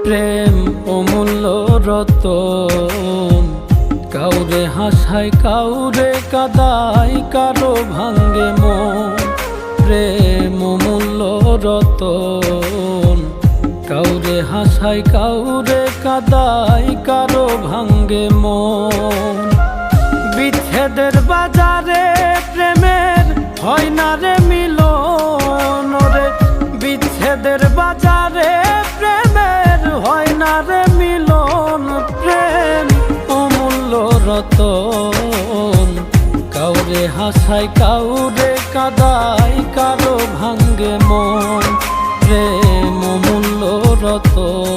প্রেম অমূল্য রতন, কাউরে হাসায় কাউরে কাদায়, কারো ভাঙ্গে মন। প্রেম অমূল্য রতন, কাউরে হাসায় কাউরে কাদায়, কারো ভাঙ্গে মন। বিচ্ছেদের বাজারে প্রেমের হয় না রে মিলন রে, বিচ্ছেদের বাজারে প্রেমের হয় না রে মিলন। প্রেম অমূল্য রতন, কাউরে হাসায় কাউরে কাদায়, কারো ভাঙ্গে মন। প্রেম অমূল্য রতন।